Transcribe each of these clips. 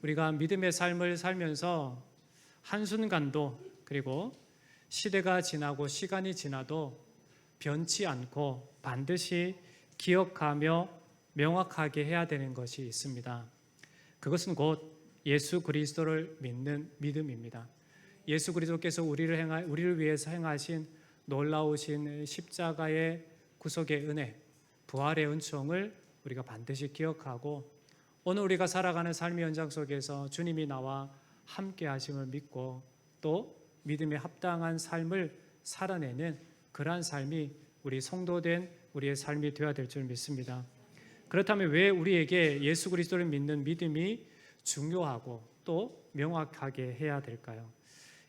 우리가 믿음의 삶을 살면서 한순간도, 그리고 시대가 지나고 시간이 지나도 변치 않고 반드시 기억하며 명확하게 해야 되는 것이 있습니다. 그것은 곧 예수 그리스도를 믿는 믿음입니다. 예수 그리스도께서 우리를 위해서 행하신 놀라우신 십자가의 구속의 은혜, 부활의 은총을 우리가 반드시 기억하고, 오늘 우리가 살아가는 삶의 현장 속에서 주님이 나와 함께 하심을 믿고 또 믿음에 합당한 삶을 살아내는 그러한 삶이 우리 성도된 우리의 삶이 되어야 될 줄 믿습니다. 그렇다면 왜 우리에게 예수 그리스도를 믿는 믿음이 중요하고 또 명확하게 해야 될까요?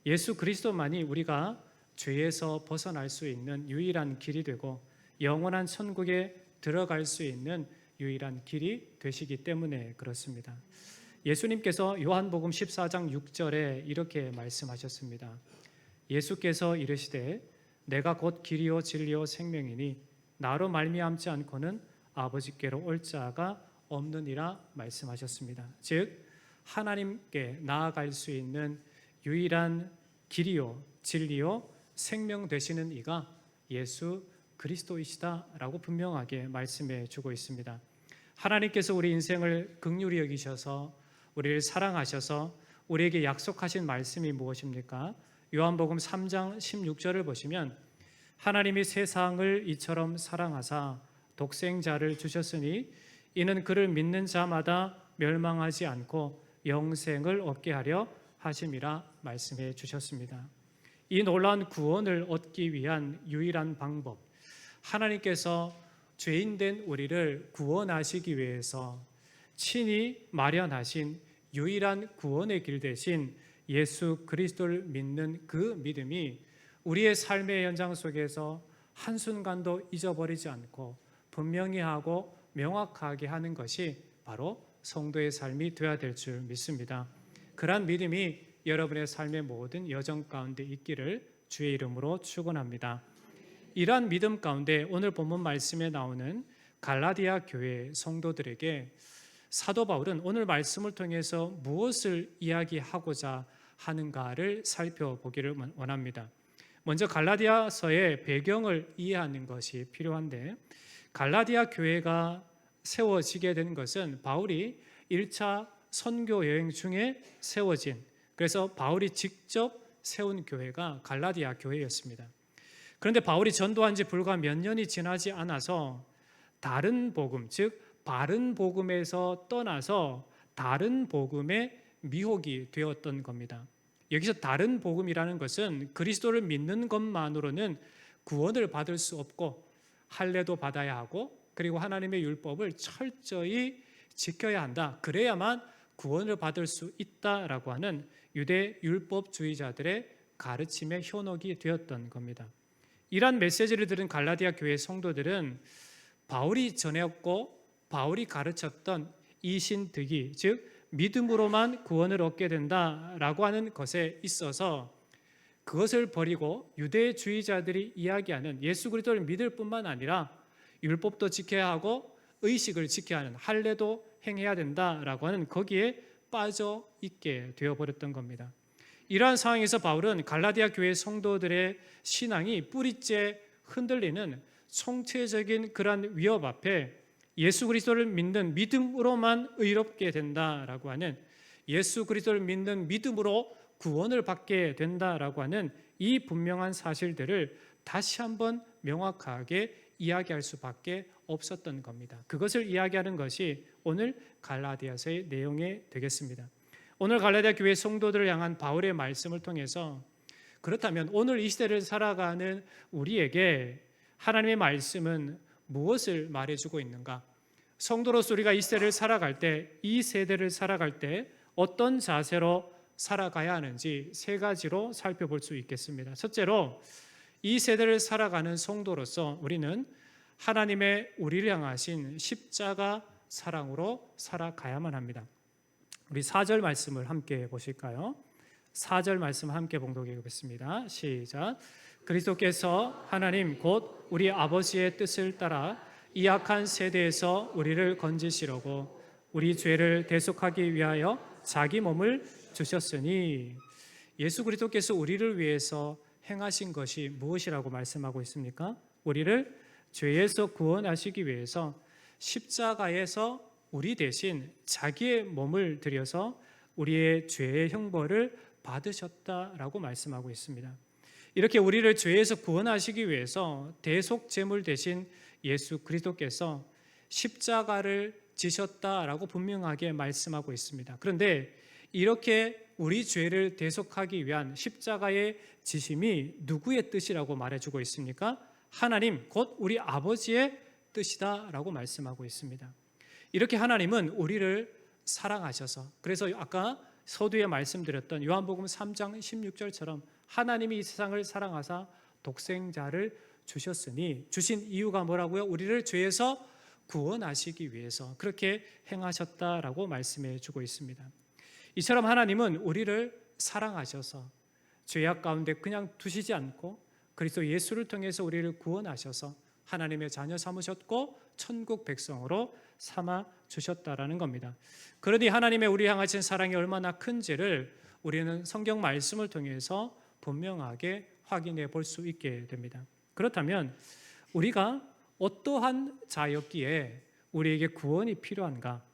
예수 그리스도만이 우리가 죄에서 벗어날 수 있는 유일한 길이 되고 영원한 천국에 들어갈 수 있는 유일한 길이 되시기 때문에 그렇습니다. 예수님께서 요한복음 14장 6절에 이렇게 말씀하셨습니다. 예수께서 이르시되 내가 곧 길이요 진리요 생명이니 나로 말미암지 않고는 아버지께로 올 자가 없느니라 말씀하셨습니다. 즉 하나님께 나아갈 수 있는 유일한 길이요 진리요 생명 되시는 이가 예수 그리스도이시다라고 분명하게 말씀해 주고 있습니다. 하나님께서 우리 인생을 긍휼히 여기셔서 우리를 사랑하셔서 우리에게 약속하신 말씀이 무엇입니까? 요한복음 3장 16절을 보시면 하나님이 세상을 이처럼 사랑하사 독생자를 주셨으니 이는 그를 믿는 자마다 멸망하지 않고 영생을 얻게 하려 하심이라 말씀해 주셨습니다. 이 놀라운 구원을 얻기 위한 유일한 방법, 하나님께서 죄인된 우리를 구원하시기 위해서 친히 마련하신 유일한 구원의 길 대신 예수 그리스도를 믿는 그 믿음이 우리의 삶의 현장 속에서 한순간도 잊어버리지 않고 분명히 하고 명확하게 하는 것이 바로 성도의 삶이 되어야 될 줄 믿습니다. 그러한 믿음이 여러분의 삶의 모든 여정 가운데 있기를 주의 이름으로 축원합니다. 이러한 믿음 가운데 오늘 본문 말씀에 나오는 갈라디아 교회 성도들에게 사도 바울은 오늘 말씀을 통해서 무엇을 이야기하고자 하는가를 살펴보기를 원합니다. 먼저 갈라디아서의 배경을 이해하는 것이 필요한데, 갈라디아 교회가 세워지게 된 것은 바울이 1차 선교 여행 중에 세워진, 그래서 바울이 직접 세운 교회가 갈라디아 교회였습니다. 그런데 바울이 전도한 지 불과 몇 년이 지나지 않아서 다른 복음, 즉 바른 복음에서 떠나서 다른 복음의 미혹이 되었던 겁니다. 여기서 다른 복음이라는 것은 그리스도를 믿는 것만으로는 구원을 받을 수 없고 할례도 받아야 하고 그리고 하나님의 율법을 철저히 지켜야 한다. 그래야만 구원을 받을 수 있다라고 하는 유대 율법주의자들의 가르침의 현혹이 되었던 겁니다. 이러한 메시지를 들은 갈라디아 교회 성도들은 바울이 전했고 바울이 가르쳤던 이신득이, 즉 믿음으로만 구원을 얻게 된다라고 하는 것에 있어서 그것을 버리고 유대주의자들이 이야기하는 예수 그리스도를 믿을 뿐만 아니라 율법도 지켜야 하고 의식을 지켜야 하는, 할례도 행해야 된다라고 하는 거기에 빠져 있게 되어버렸던 겁니다. 이러한 상황에서 바울은 갈라디아 교회 성도들의 신앙이 뿌리째 흔들리는 총체적인 그러한 위협 앞에 예수 그리스도를 믿는 믿음으로만 의롭게 된다라고 하는, 예수 그리스도를 믿는 믿음으로 구원을 받게 된다라고 하는 이 분명한 사실들을 다시 한번 명확하게 이야기할 수밖에 없었던 겁니다. 그것을 이야기하는 것이 오늘 갈라디아서의 내용이 되겠습니다. 오늘 갈라디아 교회 성도들을 향한 바울의 말씀을 통해서 그렇다면 오늘 이 시대를 살아가는 우리에게 하나님의 말씀은 무엇을 말해주고 있는가? 성도로서 우리가 이 시대를 살아갈 때, 이 세대를 살아갈 때 어떤 자세로 살아가야 하는지 세 가지로 살펴볼 수 있겠습니다. 첫째로 이 세대를 살아가는 성도로서 우리는 하나님의 우리를 향하신 십자가 사랑으로 살아가야만 합니다. 우리 4절 말씀을 함께 보실까요? 4절 말씀 함께 봉독해 보겠습니다. 시작. 그리스도께서 하나님 곧 우리 아버지의 뜻을 따라 이 악한 세대에서 우리를 건지시려고 우리 죄를 대속하기 위하여 자기 몸을 주셨으니 예수 그리스도께서 우리를 위해서 행하신 것이 무엇이라고 말씀하고 있습니까? 우리를 죄에서 구원하시기 위해서 십자가에서 우리 대신 자기의 몸을 들여서 우리의 죄의 형벌을 받으셨다라고 말씀하고 있습니다. 이렇게 우리를 죄에서 구원하시기 위해서 대속 제물 대신 예수 그리스도께서 십자가를 지셨다라고 분명하게 말씀하고 있습니다. 그런데 이렇게 우리 죄를 대속하기 위한 십자가의 지심이 누구의 뜻이라고 말해주고 있습니까? 하나님 곧 우리 아버지의 뜻이다라고 말씀하고 있습니다. 이렇게 하나님은 우리를 사랑하셔서, 그래서 아까 서두에 말씀드렸던 요한복음 3장 16절처럼 하나님이 이 세상을 사랑하사 독생자를 주셨으니, 주신 이유가 뭐라고요? 우리를 죄에서 구원하시기 위해서 그렇게 행하셨다라고 말씀해 주고 있습니다. 이처럼 하나님은 우리를 사랑하셔서 죄악 가운데 그냥 두시지 않고 그리스도 예수를 통해서 우리를 구원하셔서 하나님의 자녀 삼으셨고 천국 백성으로 삼아 주셨다라는 겁니다. 그러니 하나님의 우리 향하신 사랑이 얼마나 큰지를 우리는 성경 말씀을 통해서 분명하게 확인해 볼 수 있게 됩니다. 그렇다면 우리가 어떠한 자였기에 우리에게 구원이 필요한가?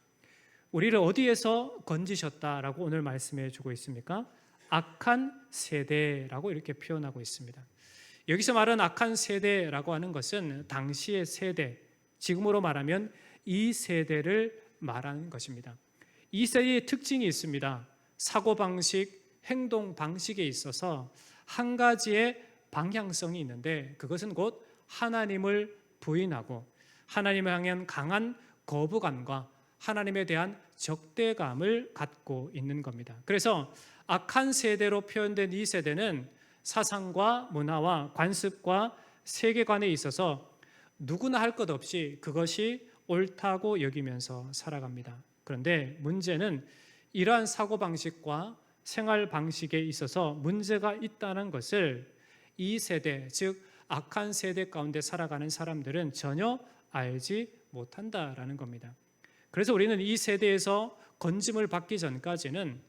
우리를 어디에서 건지셨다라고 오늘 말씀해 주고 있습니까? 악한 세대라고 이렇게 표현하고 있습니다. 여기서 말하는 악한 세대라고 하는 것은 당시의 세대, 지금으로 말하면 이 세대를 말하는 것입니다. 이 세대의 특징이 있습니다. 사고방식, 행동방식에 있어서 한 가지의 방향성이 있는데 그것은 곧 하나님을 부인하고 하나님을 향한 강한 거부감과 하나님에 대한 적대감을 갖고 있는 겁니다. 그래서 악한 세대로 표현된 이 세대는 사상과 문화와 관습과 세계관에 있어서 누구나 할 것 없이 그것이 옳다고 여기면서 살아갑니다. 그런데 문제는 이러한 사고방식과 생활 방식에 있어서 문제가 있다는 것을 이 세대, 즉 악한 세대 가운데 살아가는 사람들은 전혀 알지 못한다라는 겁니다. 그래서 우리는 이 세대에서 건짐을 받기 전까지는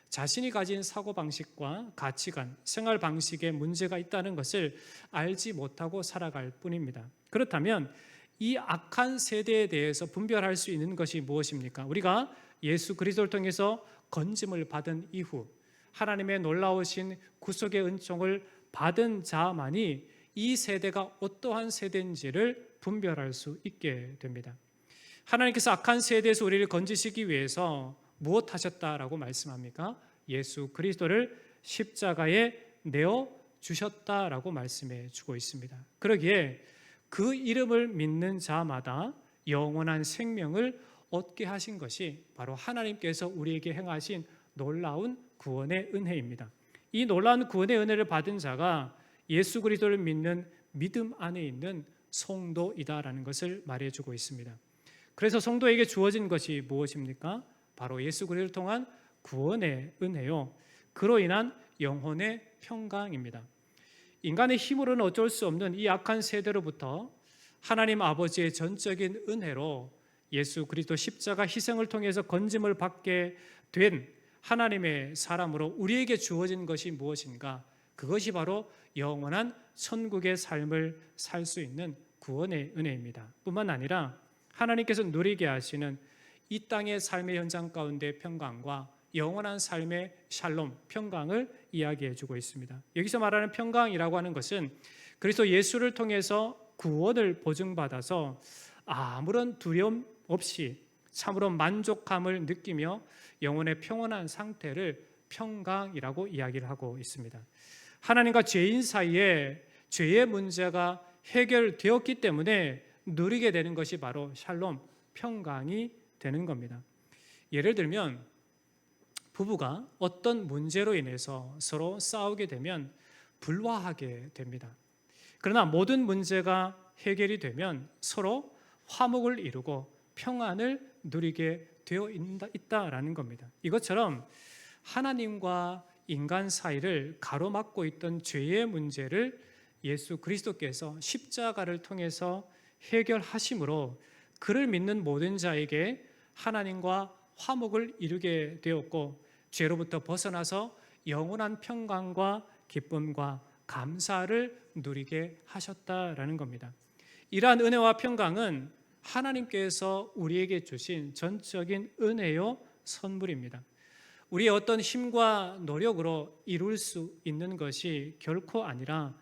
자신이 가진 사고방식과 가치관, 생활 방식에 문제가 있다는 것을 알지 못하고 살아갈 뿐입니다. 그렇다면 이 악한 세대에 대해서 분별할 수 있는 것이 무엇입니까? 우리가 예수 그리스도를 통해서 건짐을 받은 이후 하나님의 놀라우신 구속의 은총을 받은 자만이 이 세대가 어떠한 세대인지를 분별할 수 있게 됩니다. 하나님께서 악한 세대에서 우리를 건지시기 위해서 무엇 하셨다라고 말씀합니까? 예수 그리스도를 십자가에 내어 주셨다라고 말씀해 주고 있습니다. 그러기에 그 이름을 믿는 자마다 영원한 생명을 얻게 하신 것이 바로 하나님께서 우리에게 행하신 놀라운 구원의 은혜입니다. 이 놀라운 구원의 은혜를 받은 자가 예수 그리스도를 믿는 믿음 안에 있는 성도이다라는 것을 말해주고 있습니다. 그래서 성도에게 주어진 것이 무엇입니까? 바로 예수 그리스도를 통한 구원의 은혜요, 그로 인한 영혼의 평강입니다. 인간의 힘으로는 어쩔 수 없는 이 악한 세대로부터 하나님 아버지의 전적인 은혜로 예수 그리스도 십자가 희생을 통해서 건짐을 받게 된 하나님의 사람으로 우리에게 주어진 것이 무엇인가? 그것이 바로 영원한 천국의 삶을 살 수 있는 구원의 은혜입니다. 뿐만 아니라 하나님께서 누리게 하시는 이 땅의 삶의 현장 가운데 평강과 영원한 삶의 샬롬, 평강을 이야기해 주고 있습니다. 여기서 말하는 평강이라고 하는 것은 그리스도 예수를 통해서 구원을 보증받아서 아무런 두려움 없이 참으로 만족함을 느끼며 영혼의 평온한 상태를 평강이라고 이야기를 하고 있습니다. 하나님과 죄인 사이에 죄의 문제가 해결되었기 때문에 누리게 되는 것이 바로 샬롬, 평강이 되는 겁니다. 예를 들면 부부가 어떤 문제로 인해서 서로 싸우게 되면 불화하게 됩니다. 그러나 모든 문제가 해결이 되면 서로 화목을 이루고 평안을 누리게 되어 있다라는 겁니다. 이것처럼 하나님과 인간 사이를 가로막고 있던 죄의 문제를 예수 그리스도께서 십자가를 통해서 해결하심으로 그를 믿는 모든 자에게 하나님과 화목을 이루게 되었고 죄로부터 벗어나서 영원한 평강과 기쁨과 감사를 누리게 하셨다라는 겁니다. 이러한 은혜와 평강은 하나님께서 우리에게 주신 전적인 은혜요 선물입니다. 우리의 어떤 힘과 노력으로 이룰 수 있는 것이 결코 아니라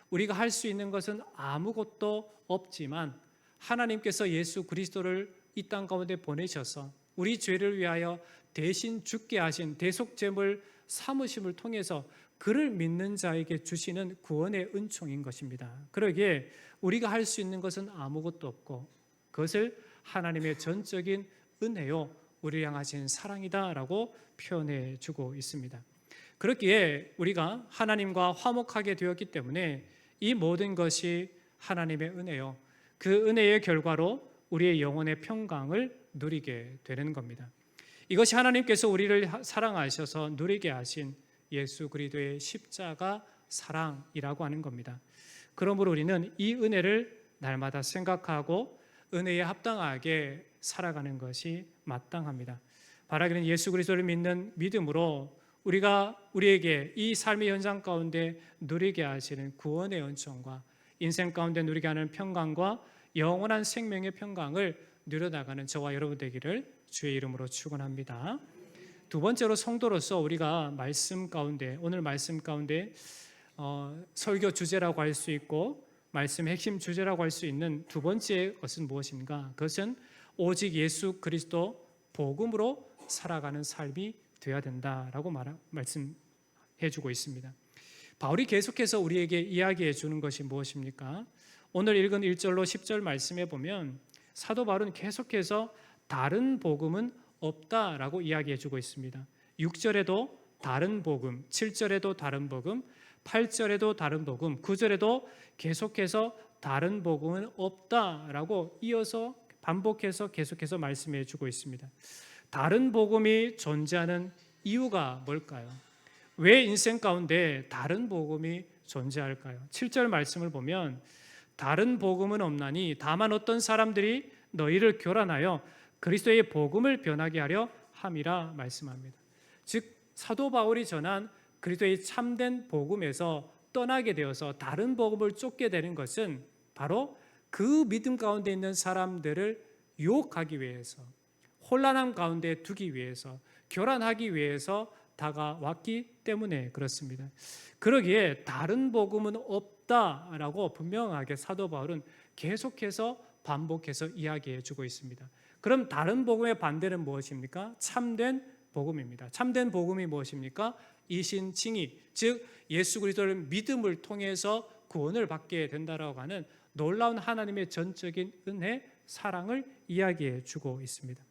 우리가 할 수 있는 것은 아무것도 없지만 하나님께서 예수 그리스도를 이 땅 가운데 보내셔서 우리 죄를 위하여 대신 죽게 하신 대속제물 삼으심을 통해서 그를 믿는 자에게 주시는 구원의 은총인 것입니다. 그러기에 우리가 할 수 있는 것은 아무것도 없고 그것을 하나님의 전적인 은혜요 우리를 향하신 사랑이다라고 표현해 주고 있습니다. 그렇기에 우리가 하나님과 화목하게 되었기 때문에 이 모든 것이 하나님의 은혜요 그 은혜의 결과로 우리의 영혼의 평강을 누리게 되는 겁니다. 이것이 하나님께서 우리를 사랑하셔서 누리게 하신 예수 그리스도의 십자가 사랑이라고 하는 겁니다. 그러므로 우리는 이 은혜를 날마다 생각하고 은혜에 합당하게 살아가는 것이 마땅합니다. 바라기는 예수 그리스도를 믿는 믿음으로 우리에게 이 삶의 현장 가운데 누리게 하시는 구원의 은총과 인생 가운데 누리게 하는 평강과 영원한 생명의 평강을 누려나가는 저와 여러분 되기를 주의 이름으로 축원합니다. 두 번째로 성도로서 우리가 말씀 가운데 오늘 말씀 가운데 설교 주제라고 할 수 있고 말씀의 핵심 주제라고 할 수 있는 두 번째 것은 무엇인가? 그것은 오직 예수 그리스도 복음으로 살아가는 삶이 되어야 된다라고 말씀해 주고 있습니다. 바울이 계속해서 우리에게 이야기해 주는 것이 무엇입니까? 오늘 읽은 1절로 10절 말씀해 보면 사도 바울은 계속해서 다른 복음은 없다라고 이야기해 주고 있습니다. 6절에도 다른 복음, 7절에도 다른 복음, 8절에도 다른 복음, 9절에도 계속해서 다른 복음은 없다라고 이어서 반복해서 계속해서 말씀해 주고 있습니다. 다른 복음이 존재하는 이유가 뭘까요? 왜 인생 가운데 다른 복음이 존재할까요? 7절 말씀을 보면 다른 복음은 없나니 다만 어떤 사람들이 너희를 교란하여 그리스도의 복음을 변하게 하려 함이라 말씀합니다. 즉 사도 바울이 전한 그리스도의 참된 복음에서 떠나게 되어서 다른 복음을 쫓게 되는 것은 바로 그 믿음 가운데 있는 사람들을 유혹하기 위해서 혼란함 가운데 두기 위해서 교란하기 위해서 다가왔기 때문에 그렇습니다. 그러기에 다른 복음은 없다라고 분명하게 사도 바울은 계속해서 반복해서 이야기해 주고 있습니다. 그럼 다른 복음의 반대는 무엇입니까? 참된 복음입니다. 참된 복음이 무엇입니까? 이신칭의, 즉 예수 그리스도를 믿음을 통해서 구원을 받게 된다라고 하는 놀라운 하나님의 전적인 은혜, 사랑을 이야기해 주고 있습니다.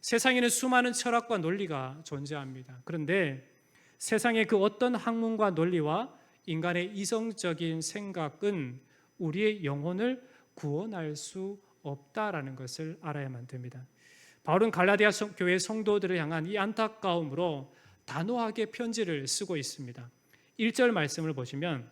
세상에는 수많은 철학과 논리가 존재합니다. 그런데 세상의 그 어떤 학문과 논리와 인간의 이성적인 생각은 우리의 영혼을 구원할 수 없다라는 것을 알아야만 됩니다. 바울은 갈라디아 교회 성도들을 향한 이 안타까움으로 단호하게 편지를 쓰고 있습니다. 1절 말씀을 보시면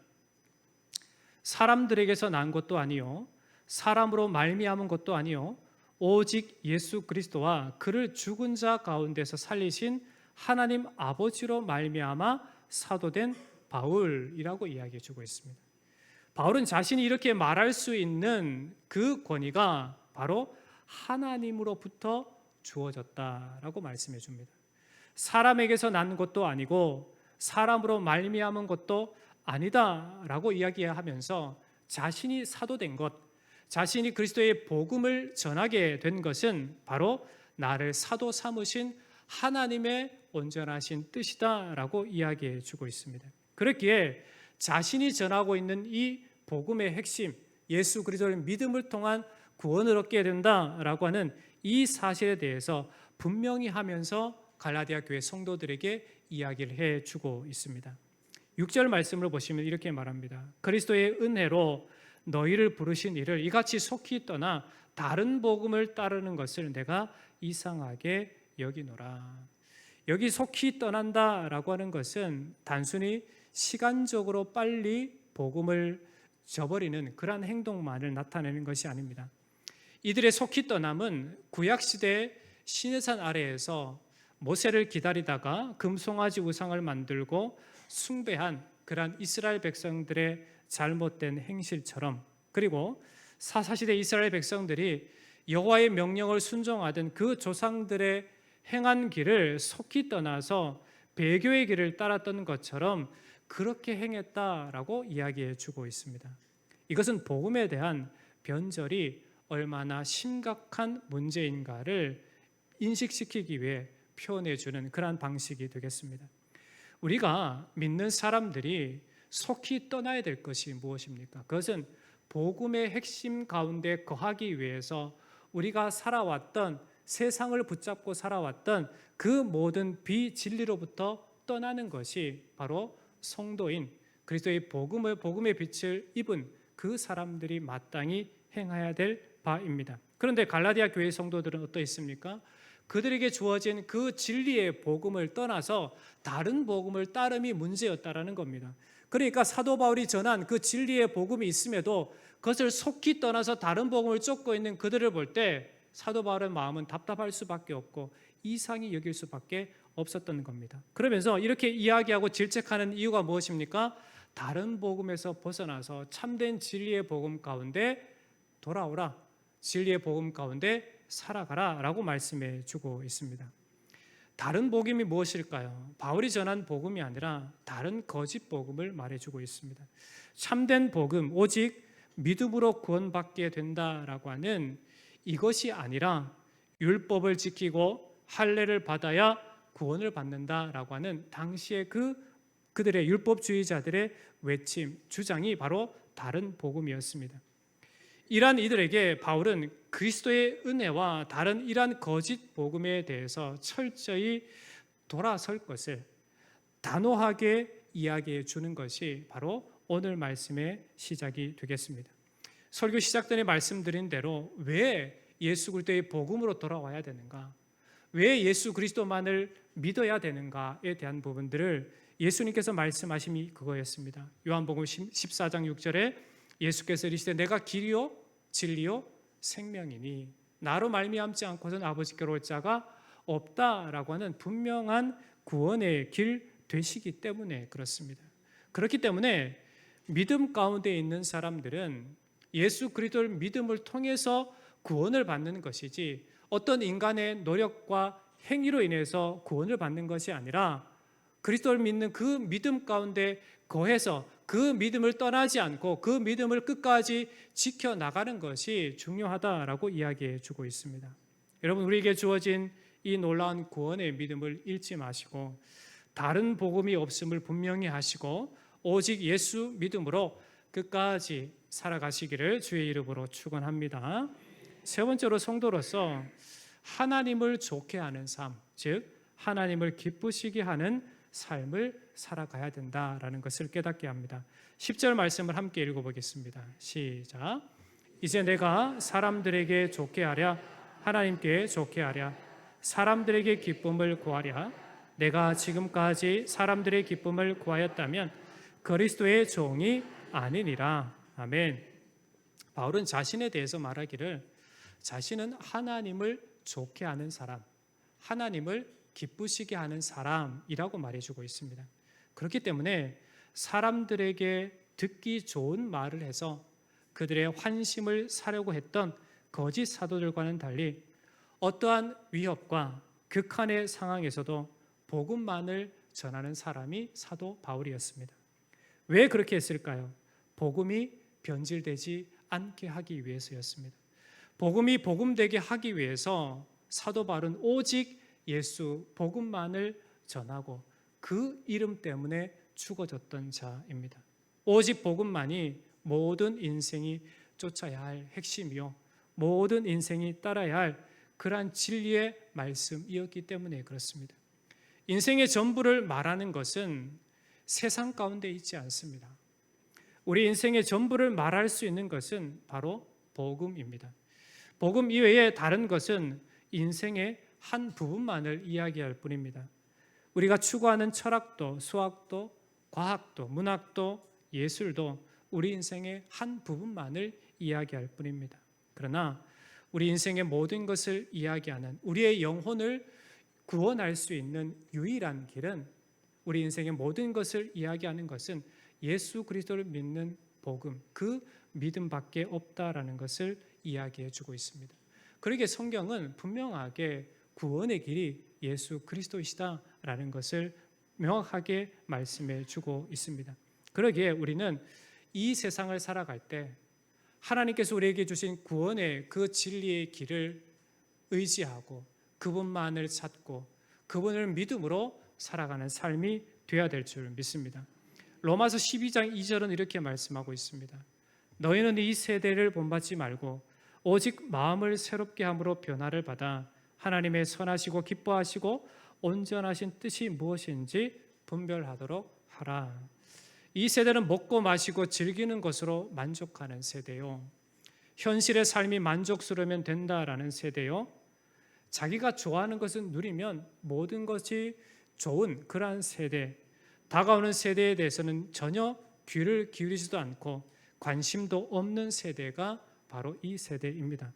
사람들에게서 난 것도 아니요 사람으로 말미암은 것도 아니요 오직 예수 그리스도와 그를 죽은 자 가운데서 살리신 하나님 아버지로 말미암아 사도된 바울이라고 이야기해 주고 있습니다. 바울은 자신이 이렇게 말할 수 있는 그 권위가 바로 하나님으로부터 주어졌다라고 말씀해 줍니다. 사람에게서 난 것도 아니고 사람으로 말미암은 것도 아니다라고 이야기하면서 자신이 사도된 것, 자신이 그리스도의 복음을 전하게 된 것은 바로 나를 사도 삼으신 하나님의 온전하신 뜻이다라고 이야기해 주고 있습니다. 그렇기에 자신이 전하고 있는 이 복음의 핵심, 예수 그리스도를 믿음을 통한 구원을 얻게 된다라고 하는 이 사실에 대해서 분명히 하면서 갈라디아 교회 성도들에게 이야기를 해 주고 있습니다. 6절 말씀을 보시면 이렇게 말합니다. 그리스도의 은혜로 너희를 부르신 이를 이같이 속히 떠나 다른 복음을 따르는 것을 내가 이상하게 여기노라. 여기 속히 떠난다라고 하는 것은 단순히 시간적으로 빨리 복음을 저버리는 그러한 행동만을 나타내는 것이 아닙니다. 이들의 속히 떠남은 구약시대 시내산 아래에서 모세를 기다리다가 금송아지 우상을 만들고 숭배한 그러한 이스라엘 백성들의 잘못된 행실처럼, 그리고 사사시대 이스라엘 백성들이 여호와의 명령을 순종하던 그 조상들의 행한 길을 속히 떠나서 배교의 길을 따랐던 것처럼 그렇게 행했다라고 이야기해 주고 있습니다. 이것은 복음에 대한 변절이 얼마나 심각한 문제인가를 인식시키기 위해 표현해 주는 그러한 방식이 되겠습니다. 우리가 믿는 사람들이 속히 떠나야 될 것이 무엇입니까? 그것은 복음의 핵심 가운데 거하기 위해서 우리가 살아왔던, 세상을 붙잡고 살아왔던 그 모든 비진리로부터 떠나는 것이 바로 성도인 그리스도의 복음의 빛을 입은 그 사람들이 마땅히 행해야 될 바입니다. 그런데 갈라디아 교회 성도들은 어떠했습니까? 그들에게 주어진 그 진리의 복음을 떠나서 다른 복음을 따름이 문제였다라는 겁니다. 그러니까 사도 바울이 전한 그 진리의 복음이 있음에도 그것을 속히 떠나서 다른 복음을 쫓고 있는 그들을 볼 때 사도 바울의 마음은 답답할 수밖에 없고 이상히 여길 수밖에 없었던 겁니다. 그러면서 이렇게 이야기하고 질책하는 이유가 무엇입니까? 다른 복음에서 벗어나서 참된 진리의 복음 가운데 돌아오라, 진리의 복음 가운데 살아가라 라고 말씀해 주고 있습니다. 다른 복음이 무엇일까요? 바울이 전한 복음이 아니라 다른 거짓 복음을 말해주고 있습니다. 참된 복음, 오직 믿음으로 구원받게 된다라고 하는 이것이 아니라 율법을 지키고 할례를 받아야 구원을 받는다라고 하는 당시의 그들의 율법주의자들의 외침, 주장이 바로 다른 복음이었습니다. 이러한 이들에게 바울은 그리스도의 은혜와 다른 이러한 거짓 복음에 대해서 철저히 돌아설 것을 단호하게 이야기해 주는 것이 바로 오늘 말씀의 시작이 되겠습니다. 설교 시작 전에 말씀드린 대로 왜 예수 그리스도의 복음으로 돌아와야 되는가, 왜 예수 그리스도만을 믿어야 되는가에 대한 부분들을 예수님께서 말씀하심이 그거였습니다. 요한복음 14장 6절에 예수께서 이르시되 내가 길이요 진리요 생명이니 나로 말미암지 않고서는 아버지께로 올 자가 없다라고 하는 분명한 구원의 길 되시기 때문에 그렇습니다. 그렇기 때문에 믿음 가운데 있는 사람들은 예수 그리스도를 믿음을 통해서 구원을 받는 것이지 어떤 인간의 노력과 행위로 인해서 구원을 받는 것이 아니라 그리스도를 믿는 그 믿음 가운데 거해서 그 믿음을 떠나지 않고 그 믿음을 끝까지 지켜나가는 것이 중요하다라고 이야기해 주고 있습니다. 여러분, 우리에게 주어진 이 놀라운 구원의 믿음을 잃지 마시고 다른 복음이 없음을 분명히 하시고 오직 예수 믿음으로 끝까지 살아가시기를 주의 이름으로 축원합니다. 세 번째로 성도로서 하나님을 좋게 하는 삶, 즉 하나님을 기쁘시게 하는 삶을 살아가야 된다라는 것을 깨닫게 합니다. 10절 말씀을 함께 읽어보겠습니다. 시작. 이제 내가 사람들에게 좋게 하랴 하나님께 좋게 하랴 사람들에게 기쁨을 구하랴 내가 지금까지 사람들의 기쁨을 구하였다면 그리스도의 종이 아니니라. 아멘. 바울은 자신에 대해서 말하기를 자신은 하나님을 좋게 하는 사람, 하나님을 기쁘시게 하는 사람이라고 말해주고 있습니다. 그렇기 때문에 사람들에게 듣기 좋은 말을 해서 그들의 환심을 사려고 했던 거짓 사도들과는 달리 어떠한 위협과 극한의 상황에서도 복음만을 전하는 사람이 사도 바울이었습니다. 왜 그렇게 했을까요? 복음이 변질되지 않게 하기 위해서였습니다. 복음이 복음되게 하기 위해서 사도 바울은 오직 예수 복음만을 전하고 그 이름 때문에 죽어졌던 자입니다. 오직 복음만이 모든 인생이 쫓아야 할 핵심이요, 모든 인생이 따라야 할 그러한 진리의 말씀이었기 때문에 그렇습니다. 인생의 전부를 말하는 것은 세상 가운데 있지 않습니다. 우리 인생의 전부를 말할 수 있는 것은 바로 복음입니다. 복음 이외에 다른 것은 인생의 한 부분만을 이야기할 뿐입니다. 우리가 추구하는 철학도, 수학도, 과학도, 문학도, 예술도 우리 인생의 한 부분만을 이야기할 뿐입니다. 그러나 우리 인생의 모든 것을 이야기하는, 우리의 영혼을 구원할 수 있는 유일한 길은, 우리 인생의 모든 것을 이야기하는 것은 예수 그리스도를 믿는 복음, 그 믿음밖에 없다라는 것을 이야기해 주고 있습니다. 그러기에 성경은 분명하게 구원의 길이 예수 그리스도이시다라는 것을 명확하게 말씀해 주고 있습니다. 그러기에 우리는 이 세상을 살아갈 때 하나님께서 우리에게 주신 구원의 그 진리의 길을 의지하고 그분만을 찾고 그분을 믿음으로 살아가는 삶이 되어야 될 줄 믿습니다. 로마서 12장 2절은 이렇게 말씀하고 있습니다. 너희는 이 세대를 본받지 말고 오직 마음을 새롭게 함으로 변화를 받아 하나님의 선하시고 기뻐하시고 온전하신 뜻이 무엇인지 분별하도록 하라. 이 세대는 먹고 마시고 즐기는 것으로 만족하는 세대요. 현실의 삶이 만족스러우면 된다라는 세대요. 자기가 좋아하는 것을 누리면 모든 것이 좋은 그러한 세대, 다가오는 세대에 대해서는 전혀 귀를 기울이지도 않고 관심도 없는 세대가 바로 이 세대입니다.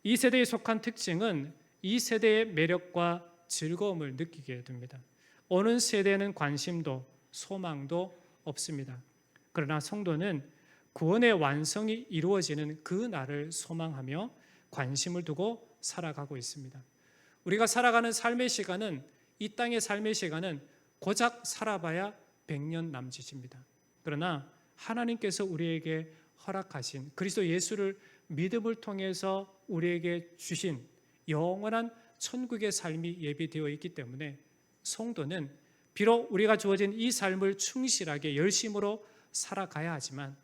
이 세대에 속한 특징은 이 세대의 매력과 즐거움을 느끼게 됩니다. 어느 세대는 관심도 소망도 없습니다. 그러나 성도는 구원의 완성이 이루어지는 그 날을 소망하며 관심을 두고 살아가고 있습니다. 우리가 살아가는 삶의 시간은, 이 땅의 삶의 시간은 고작 살아봐야 100년 남짓입니다. 그러나 하나님께서 우리에게 허락하신 그리스도 예수를 믿음을 통해서 우리에게 주신 영원한 천국의 삶이 예비되어 있기 때문에 성도는 비록 우리가 주어진 이 삶을 충실하게 열심으로 살아가야 하지만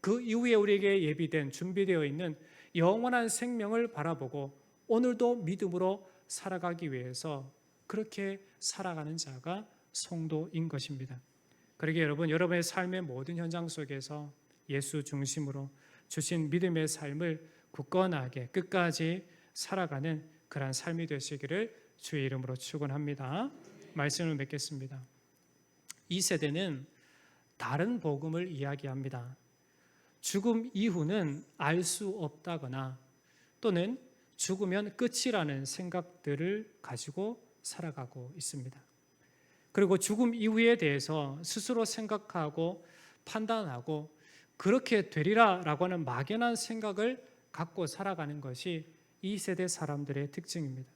그 이후에 우리에게 예비된 준비되어 있는 영원한 생명을 바라보고 오늘도 믿음으로 살아가기 위해서 그렇게 살아가는 자가 성도인 것입니다. 그러기에 여러분, 여러분의 삶의 모든 현장 속에서 예수 중심으로 주신 믿음의 삶을 굳건하게 끝까지 살아가는 그러한 삶이 되시기를 주의 이름으로 축원합니다. 말씀을 맺겠습니다. 이 세대는 다른 복음을 이야기합니다. 죽음 이후는 알 수 없다거나 또는 죽으면 끝이라는 생각들을 가지고 살아가고 있습니다. 그리고 죽음 이후에 대해서 스스로 생각하고 판단하고 그렇게 되리라라고 하는 막연한 생각을 갖고 살아가는 것이 이 세대 사람들의 특징입니다.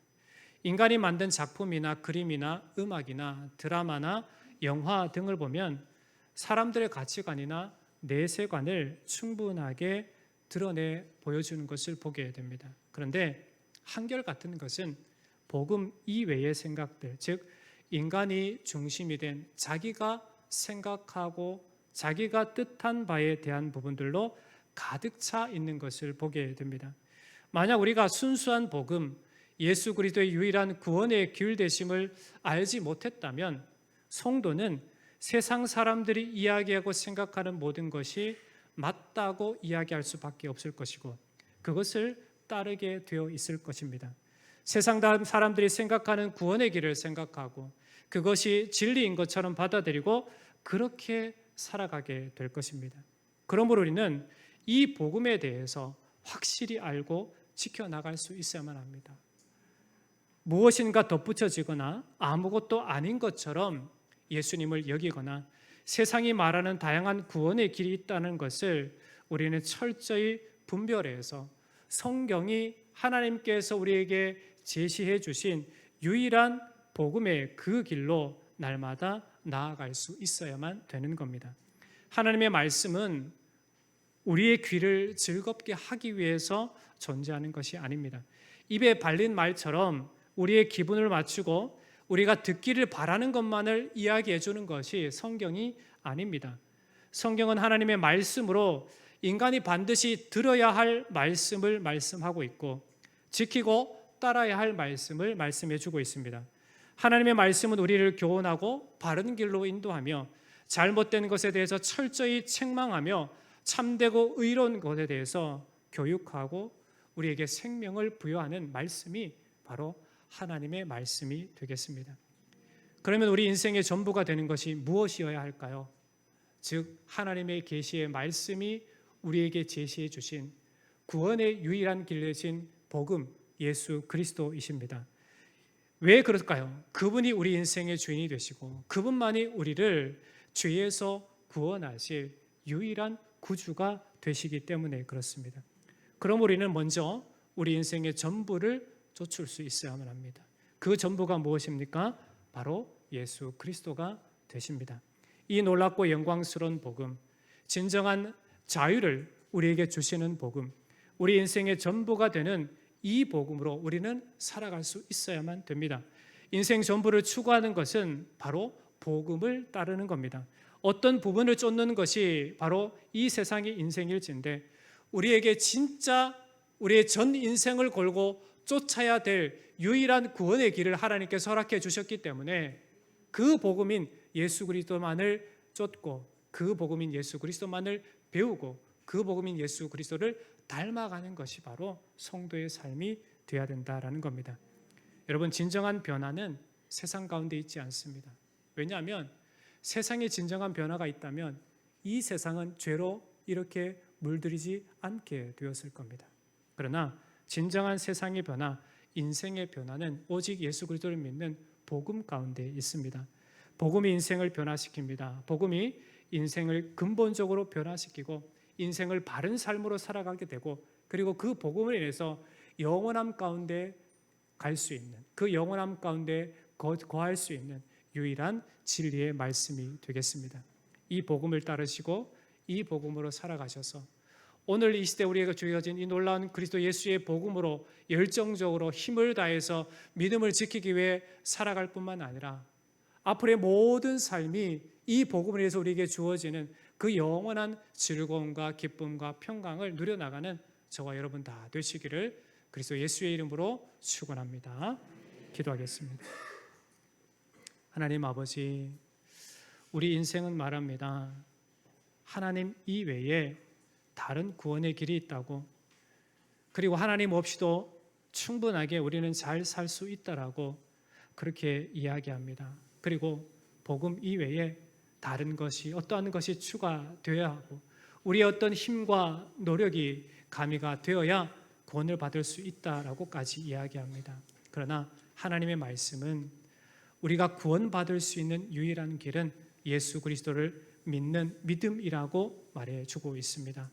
인간이 만든 작품이나 그림이나 음악이나 드라마나 영화 등을 보면 사람들의 가치관이나 내세관을 충분하게 드러내 보여주는 것을 보게 됩니다. 그런데 한결같은 것은 복음 이외의 생각들, 즉 인간이 중심이 된 자기가 생각하고 자기가 뜻한 바에 대한 부분들로 가득 차 있는 것을 보게 됩니다. 만약 우리가 순수한 복음, 예수 그리스도의 유일한 구원의 길 되심을 알지 못했다면 성도는 세상 사람들이 이야기하고 생각하는 모든 것이 맞다고 이야기할 수밖에 없을 것이고 그것을 따르게 되어 있을 것입니다. 세상 사람들이 생각하는 구원의 길을 생각하고 그것이 진리인 것처럼 받아들이고 그렇게 살아가게 될 것입니다. 그러므로 우리는 이 복음에 대해서 확실히 알고 지켜나갈 수 있어야만 합니다. 무엇인가 덧붙여지거나 아무것도 아닌 것처럼 예수님을 여기거나 세상이 말하는 다양한 구원의 길이 있다는 것을 우리는 철저히 분별해서 성경이 하나님께서 우리에게 제시해 주신 유일한 복음의 그 길로 날마다 나아갈 수 있어야만 되는 겁니다. 하나님의 말씀은 우리의 귀를 즐겁게 하기 위해서 존재하는 것이 아닙니다. 입에 발린 말처럼 우리의 기분을 맞추고 우리가 듣기를 바라는 것만을 이야기해 주는 것이 성경이 아닙니다. 성경은 하나님의 말씀으로 인간이 반드시 들어야 할 말씀을 말씀하고 있고 지키고 따라야 할 말씀을 말씀해 주고 있습니다. 하나님의 말씀은 우리를 교훈하고 바른 길로 인도하며 잘못된 것에 대해서 철저히 책망하며 참되고 의로운 것에 대해서 교육하고 우리에게 생명을 부여하는 말씀이 바로 하나님의 말씀이 되겠습니다. 그러면 우리 인생의 전부가 되는 것이 무엇이어야 할까요? 즉 하나님의 계시의 말씀이 우리에게 제시해 주신 구원의 유일한 길 대신 복음 예수 그리스도이십니다. 왜 그럴까요? 그분이 우리 인생의 주인이 되시고 그분만이 우리를 죄에서 구원하실 유일한 구주가 되시기 때문에 그렇습니다. 그럼 우리는 먼저 우리 인생의 전부를 쫓을 수 있어야만 합니다. 그 전부가 무엇입니까? 바로 예수 그리스도가 되십니다. 이 놀랍고 영광스러운 복음, 진정한 자유를 우리에게 주시는 복음, 우리 인생의 전부가 되는 이 복음으로 우리는 살아갈 수 있어야만 됩니다. 인생 전부를 추구하는 것은 바로 복음을 따르는 겁니다. 어떤 부분을 쫓는 것이 바로 이 세상의 인생일진데 우리에게 진짜 우리의 전 인생을 걸고 쫓아야 될 유일한 구원의 길을 하나님께서 허락해 주셨기 때문에 그 복음인 예수 그리스도만을 쫓고 그 복음인 예수 그리스도만을 배우고 그 복음인 예수 그리스도를 닮아가는 것이 바로 성도의 삶이 되어야 된다라는 겁니다. 여러분, 진정한 변화는 세상 가운데 있지 않습니다. 왜냐하면 세상에 진정한 변화가 있다면 이 세상은 죄로 이렇게 물들이지 않게 되었을 겁니다. 그러나 진정한 세상의 변화, 인생의 변화는 오직 예수 그리스도를 믿는 복음 가운데 있습니다. 복음이 인생을 변화시킵니다. 복음이 인생을 근본적으로 변화시키고 인생을 바른 삶으로 살아가게 되고 그리고 그 복음을 인해서 영원함 가운데 갈 수 있는 그 영원함 가운데 거할 수 있는 유일한 진리의 말씀이 되겠습니다. 이 복음을 따르시고 이 복음으로 살아가셔서 오늘 이 시대 우리에게 주어진 이 놀라운 그리스도 예수의 복음으로 열정적으로 힘을 다해서 믿음을 지키기 위해 살아갈 뿐만 아니라 앞으로의 모든 삶이 이 복음을 위해서 우리에게 주어지는 그 영원한 즐거움과 기쁨과 평강을 누려나가는 저와 여러분 다 되시기를 그리스도 예수의 이름으로 축원합니다. 기도하겠습니다. 하나님 아버지, 우리 인생은 말합니다. 하나님 이외에 다른 구원의 길이 있다고, 그리고 하나님 없이도 충분하게 우리는 잘 살 수 있다라고 그렇게 이야기합니다. 그리고 복음 이외에 다른 것이 어떠한 것이 추가되어야 하고 우리의 어떤 힘과 노력이 가미가 되어야 구원을 받을 수 있다라고까지 이야기합니다. 그러나 하나님의 말씀은 우리가 구원받을 수 있는 유일한 길은 예수 그리스도를 믿는 믿음이라고 말해주고 있습니다.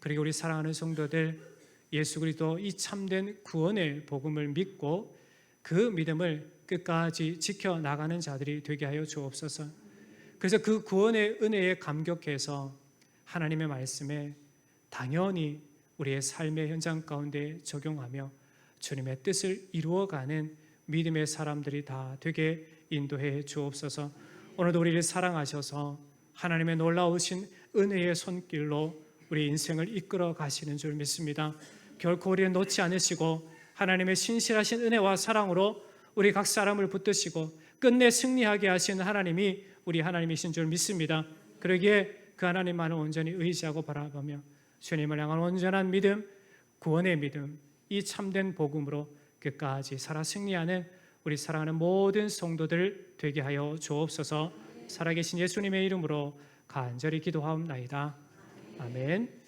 그리고 우리 사랑하는 성도들, 예수 그리스도 이 참된 구원의 복음을 믿고 그 믿음을 끝까지 지켜나가는 자들이 되게 하여 주옵소서. 그래서 그 구원의 은혜에 감격해서 하나님의 말씀에 당연히 우리의 삶의 현장 가운데 적용하며 주님의 뜻을 이루어가는 믿음의 사람들이 다 되게 인도해 주옵소서. 오늘도 우리를 사랑하셔서 하나님의 놀라우신 은혜의 손길로 우리 인생을 이끌어 가시는 줄 믿습니다. 결코 우리를 놓지 않으시고 하나님의 신실하신 은혜와 사랑으로 우리 각 사람을 붙드시고 끝내 승리하게 하시는 하나님이 우리 하나님이신 줄 믿습니다. 그러기에 그 하나님만을 온전히 의지하고 바라보며 주님을 향한 온전한 믿음, 구원의 믿음, 이 참된 복음으로 끝까지 살아 승리하는 우리 사랑하는 모든 성도들 되게 하여 주옵소서. 살아계신 예수님의 이름으로 간절히 기도하옵나이다. 아멘.